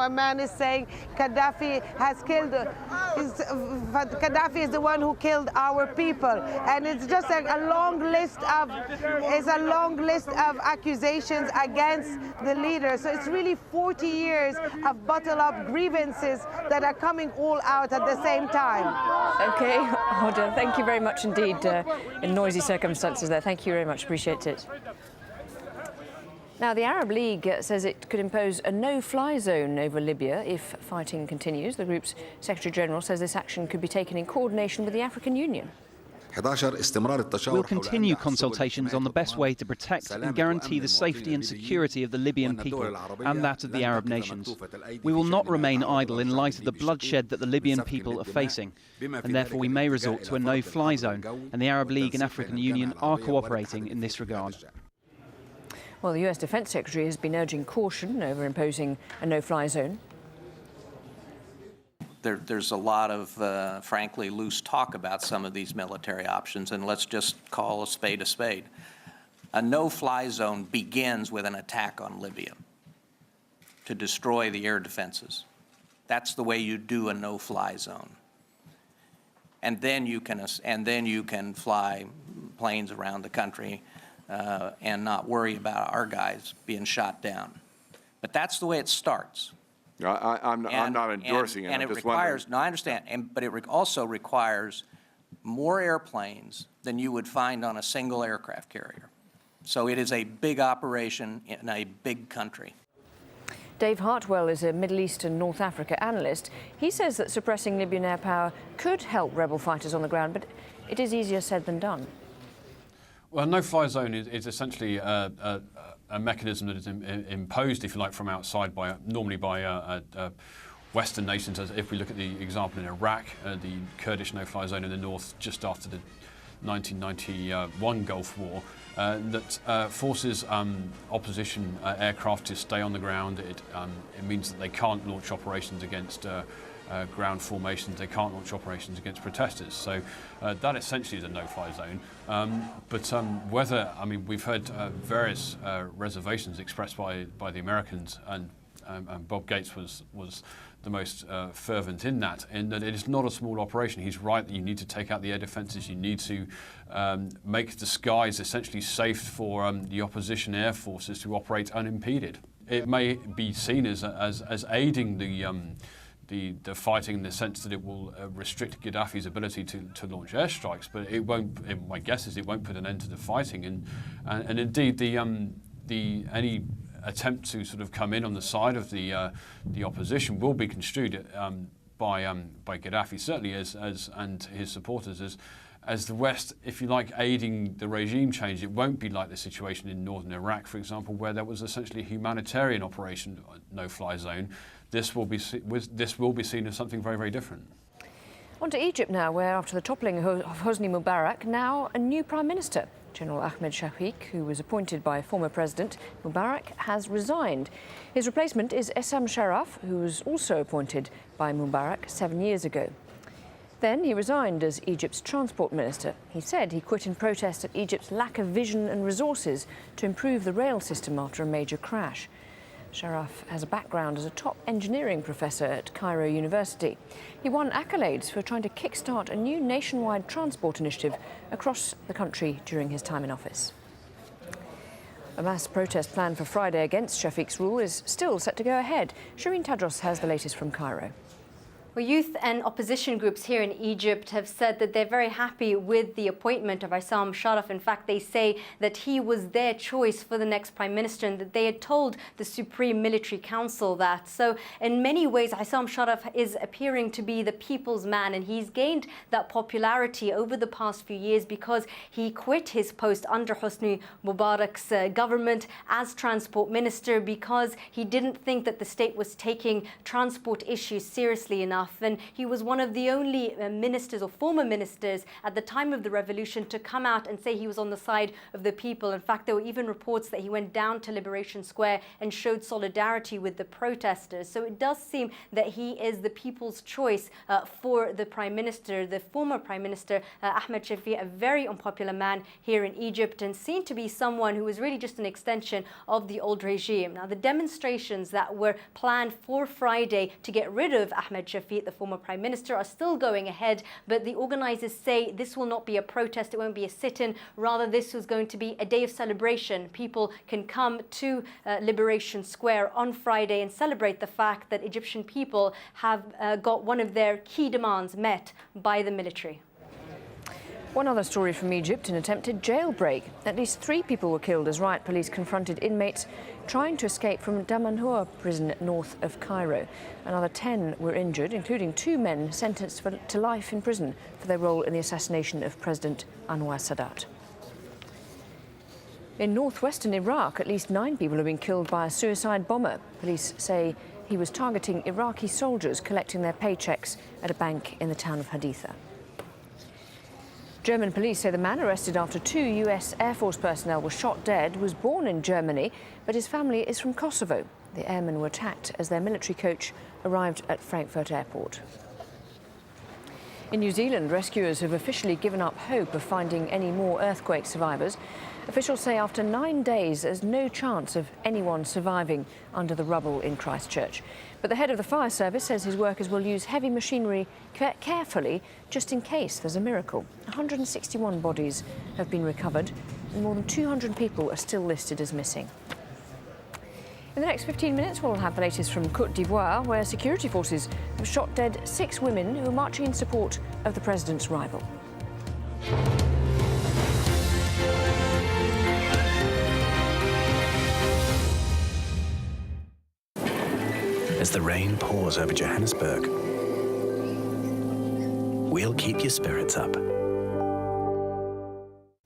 now a man is saying Gaddafi has killed, Gaddafi is the one who killed our people. And it's just a long list of accusations against the leader. So it's really 40 years of bottled up grievances that are coming all out at the same time. Okay, Hoda, thank you very much indeed. In noisy circumstances there. Thank you very much. Appreciate it. Now, the Arab League says it could impose a no-fly zone over Libya if fighting continues. The group's Secretary-General says this action could be taken in coordination with the African Union. We'll continue consultations on the best way to protect and guarantee the safety and security of the Libyan people and that of the Arab nations. We will not remain idle in light of the bloodshed that the Libyan people are facing, and therefore we may resort to a no-fly zone, and the Arab League and African Union are cooperating in this regard. Well, the US Defense Secretary has been urging caution over imposing a no-fly zone. There's a lot of, frankly, loose talk about some of these military options, and let's just call a spade a spade. A no-fly zone begins with an attack on Libya to destroy the air defenses. That's the way you do a no-fly zone. And then you can fly planes around the country and not worry about our guys being shot down. But that's the way it starts. I'm not endorsing it. And it requires, no, I understand, but it also requires more airplanes than you would find on a single aircraft carrier. So it is a big operation in a big country. Dave Hartwell is a Middle East and North Africa analyst. He says that suppressing Libyan air power could help rebel fighters on the ground, but it is easier said than done. Well, a no-fly zone is essentially a mechanism that is imposed, if you like, from outside normally by Western nations. As if we look at the example in Iraq, the Kurdish no-fly zone in the north just after the 1991 Gulf War, that forces opposition aircraft to stay on the ground. It means that they can't launch operations against ground formations, they can't launch operations against protesters. So that essentially is a no-fly zone. But whether, I mean, we've heard various reservations expressed by the Americans, and Bob Gates was the most fervent in that it is not a small operation. He's right that you need to take out the air defences, you need to make the skies essentially safe for the opposition air forces to operate unimpeded. It may be seen as aiding the fighting in the sense that it will restrict Gaddafi's ability to launch airstrikes, but it won't. My guess is it won't put an end to the fighting, and indeed any attempt to sort of come in on the side of the opposition will be construed by Gaddafi, certainly and his supporters as the West, if you like, aiding the regime change. It won't be like the situation in northern Iraq, for example, where there was essentially a humanitarian operation, no-fly zone. This will be seen as something very, very different. On to Egypt now, where after the toppling of Hosni Mubarak, now a new Prime Minister. General Ahmed Shafik, who was appointed by former President Mubarak, has resigned. His replacement is Essam Sharaf, who was also appointed by Mubarak 7 years ago. Then he resigned as Egypt's transport minister. He said he quit in protest at Egypt's lack of vision and resources to improve the rail system after a major crash. Sharaf has a background as a top engineering professor at Cairo University. He won accolades for trying to kickstart a new nationwide transport initiative across the country during his time in office. A mass protest planned for Friday against Shafiq's rule is still set to go ahead. Shireen Tadros has the latest from Cairo. Well, youth and opposition groups here in Egypt have said that they're very happy with the appointment of Essam Sharaf. In fact, they say that he was their choice for the next prime minister and that they had told the Supreme Military Council that. So in many ways, Essam Sharaf is appearing to be the people's man, and he's gained that popularity over the past few years because he quit his post under Hosni Mubarak's government as transport minister because he didn't think that the state was taking transport issues seriously enough. enough. And he was one of the only ministers or former ministers at the time of the revolution to come out and say he was on the side of the people. In fact, there were even reports that he went down to Liberation Square and showed solidarity with the protesters. So it does seem that he is the people's choice for the Prime Minister. The former Prime Minister, Ahmed Shafik, a very unpopular man here in Egypt and seen to be someone who was really just an extension of the old regime. Now, the demonstrations that were planned for Friday to get rid of Ahmed Shafik, the former Prime Minister, are still going ahead, but the organisers say this will not be a protest, it won't be a sit-in, rather this was going to be a day of celebration. People can come to Liberation Square on Friday and celebrate the fact that Egyptian people have got one of their key demands met by the military. One other story from Egypt, an attempted jailbreak. At least 3 people were killed as riot police confronted inmates trying to escape from Damanhur prison north of Cairo. Another 10 were injured, including 2 men sentenced to life in prison for their role in the assassination of President Anwar Sadat. In northwestern Iraq, at least 9 people have been killed by a suicide bomber. Police say he was targeting Iraqi soldiers collecting their paychecks at a bank in the town of Haditha. German police say the man arrested after 2 US Air Force personnel were shot dead was born in Germany, but his family is from Kosovo. The airmen were attacked as their military coach arrived at Frankfurt Airport. In New Zealand, rescuers have officially given up hope of finding any more earthquake survivors. Officials say after 9 days, there's no chance of anyone surviving under the rubble in Christchurch. But the head of the fire service says his workers will use heavy machinery carefully just in case there's a miracle. 161 bodies have been recovered and more than 200 people are still listed as missing. In the next 15 minutes, we'll have the latest from Côte d'Ivoire, where security forces have shot dead 6 women who are marching in support of the president's rival. As the rain pours over Johannesburg, we'll keep your spirits up.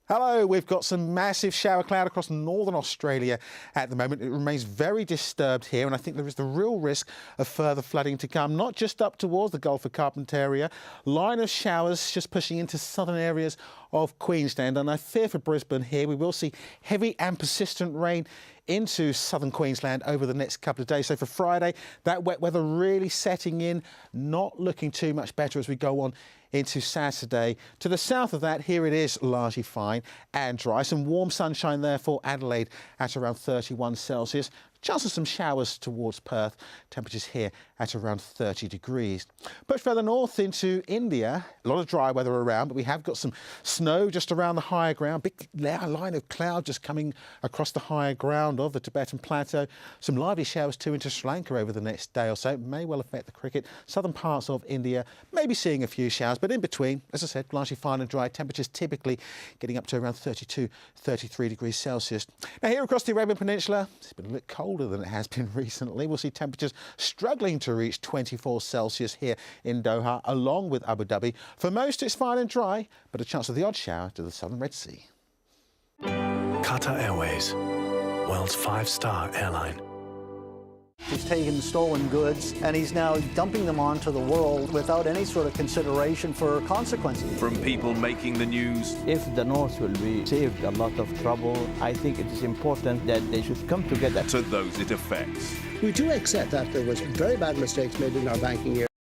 Hello, we've got some massive shower cloud across northern Australia at the moment. It remains very disturbed here, and I think there is the real risk of further flooding to come, not just up towards the Gulf of Carpentaria. Line of showers just pushing into southern areas of Queensland, and I fear for Brisbane here we will see heavy and persistent rain into southern Queensland over the next couple of days. So for Friday, that wet weather really setting in, not looking too much better as we go on into Saturday. To the south of that, here it is largely fine and dry. Some warm sunshine there for Adelaide at around 31 Celsius. Chance of some showers towards Perth. Temperatures here at around 30 degrees. Push further north into India. A lot of dry weather around, but we have got some snow just around the higher ground. Big line of cloud just coming across the higher ground of the Tibetan Plateau. Some lively showers too into Sri Lanka over the next day or so. May well affect the cricket. Southern parts of India maybe seeing a few showers, but in between, as I said, largely fine and dry. Temperatures typically getting up to around 32, 33 degrees Celsius. Now here across the Arabian Peninsula, it's been a little colder than it has been recently. We'll see temperatures struggling to reach 24 Celsius here in Doha, along with Abu Dhabi. For most, it's fine and dry, but a chance of the odd shower to the southern Red Sea. Qatar Airways, world's 5-star airline. He's taken stolen goods and he's now dumping them onto the world without any sort of consideration for consequences. From people making the news. If the North will be saved a lot of trouble, I think it is important that they should come together. To those it affects. We do accept that there was very bad mistakes made in our banking year.